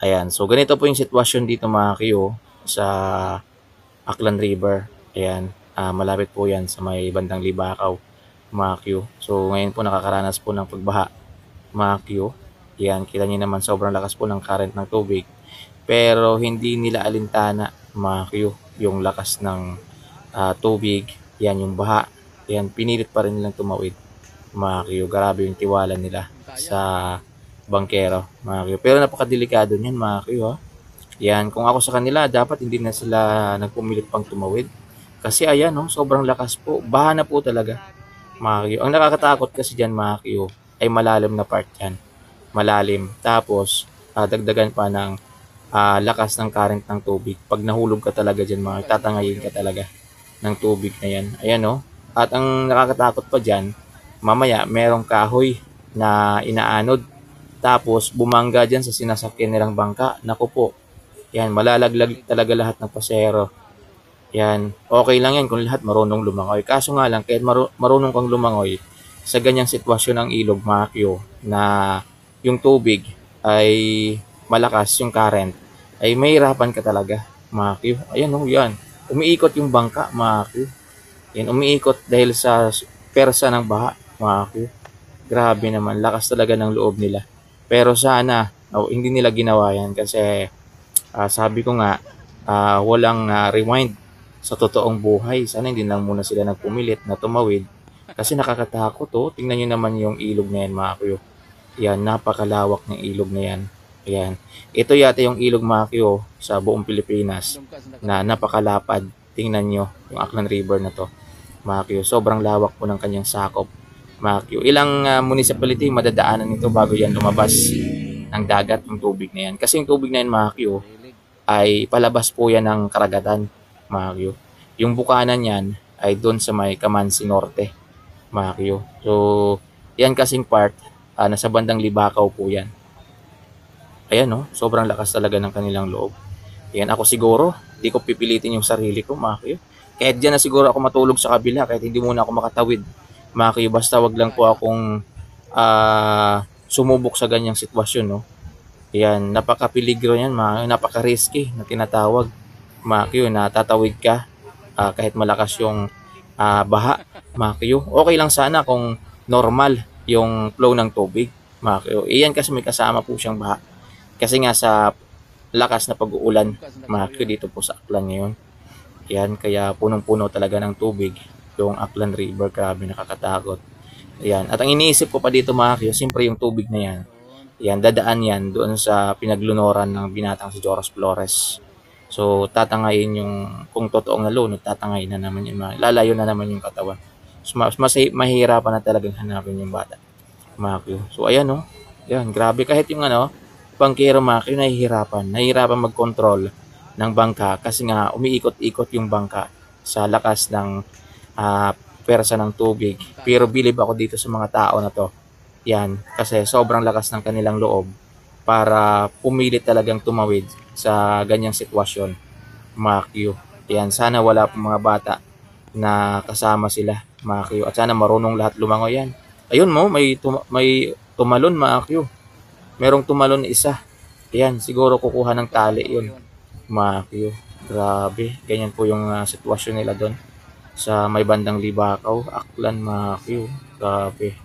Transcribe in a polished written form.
Ayan, so ganito po yung sitwasyon dito mga Q sa Aklan River. Ayan, malapit po yan sa may bandang Libakaw, mga Q. So ngayon po nakakaranas po ng pagbaha, mga Q. Ayan, kita nyo naman sobrang lakas po ng current ng tubig. Pero hindi nila alintana, mga Q, yung lakas ng tubig. Yan, yung baha. Yan, pinilit pa rin nilang tumawid, mga Q. Grabe yung tiwala nila sa bangkero, mga Q. Pero napakadelikado niyan, mga Q, ha. Yan, kung ako sa kanila, dapat hindi na sila nagpumilit pang tumawid. Kasi ayan, no, sobrang lakas po. Baha na po talaga, mga Q. Ang nakakatakot kasi dyan, mga Q, ay malalim na part yan. Malalim. Tapos, dagdagan pa ng lakas ng current ng tubig. Pag nahulog ka talaga dyan, mga tatangayin ka talaga ng tubig na yan. Ayan, no. At ang nakakatakot pa dyan, mamaya merong kahoy na inaanod. Tapos, bumangga dyan sa sinasakyan nilang bangka. Naku po, yan, malalaglag talaga lahat ng pasero. Yan, okay lang yan kung lahat marunong lumangoy. Kaso nga lang, kahit marunong kang lumangoy, sa ganyang sitwasyon ng ilog, Makyo, na yung tubig ay malakas, yung current, ay mahirapan ka talaga, Makyo. Ayan, oh, yan. Umiikot yung bangka, Makyo. Yan, umiikot dahil sa persa ng baha, Makyo. Grabe naman, lakas talaga ng loob nila. Pero sana, hindi nila ginawa yan kasi sabi ko nga, walang rewind sa totoong buhay. Sana hindi lang muna sila nagpumilit na tumawid. Kasi nakakatakot, oh. Tingnan nyo naman yung ilog na yan, mga kuyo. Yan, napakalawak ng ilog na yan. Ayan. Ito yata yung ilog, mga kuyo, sa buong Pilipinas na napakalapad. Tingnan nyo yung Aklan River na to, mga kuyo. Sobrang lawak po ng kanyang sakop, mga kuyo. Ilang municipality madadaanan nito bago yan lumabas ng dagat yung tubig na yan. Kasi yung tubig na yan, mga kuyo, ay palabas po yan ng karagatan, mga Q. Yung bukanan yan ay doon sa may Camansi Norte, mga Q. So, yan kasing part, nasa bandang Libakaw po yan. Ayan, no? Sobrang lakas talaga ng kanilang loob. Ayan, ako siguro, di ko pipilitin yung sarili ko, mga Q. Kahit dyan na siguro ako matulog sa kabila, kahit hindi muna ako makatawid, mga Q. Basta wag lang po akong sumubok sa ganyang sitwasyon, no? Yan, napaka-peligro yan, napaka-risky na tinatawag. Makyo, na tatawid ka kahit malakas yung baha, Makyo. Okay lang sana kung normal yung flow ng tubig, Makyo. Iyan kasi may kasama po siyang baha. Kasi nga sa lakas na pag-uulan, Makyo, dito po sa Aklan ngayon. Yan, kaya punong-puno talaga ng tubig yung Aklan River. Grabe, nakakatakot. Yan. At ang iniisip ko pa dito, Makyo, siyempre yung tubig na yan. Yan, dadaan yan doon sa pinaglunoran ng binatang si Joros Flores. So, tatangayin yung, kung totoong nalunod, tatangayin na naman yung, lalayo na naman yung katawan. So, mas mahihirapan na talagang hanapin yung bata, Makyo. So, ayan, no. Yan, grabe. Kahit yung bangkero, Makyo, nahihirapan mag-control ng bangka kasi nga umiikot-ikot yung bangka sa lakas ng persa ng tubig. Pero believe ako dito sa mga tao na to. Yan, kasi sobrang lakas ng kanilang loob para pumilit talagang tumawid sa ganyang sitwasyon, mga Q. Yan, sana wala pong mga bata na kasama sila, mga Q. At sana marunong lahat lumangoy yan. Ayun mo, may tumalon, mga Q. Merong tumalon isa. Yan, siguro kukuha ng tali yun, mga Q. Grabe, ganyan po yung sitwasyon nila doon sa may bandang Libakaw, Aklan, mga Q. Grabe.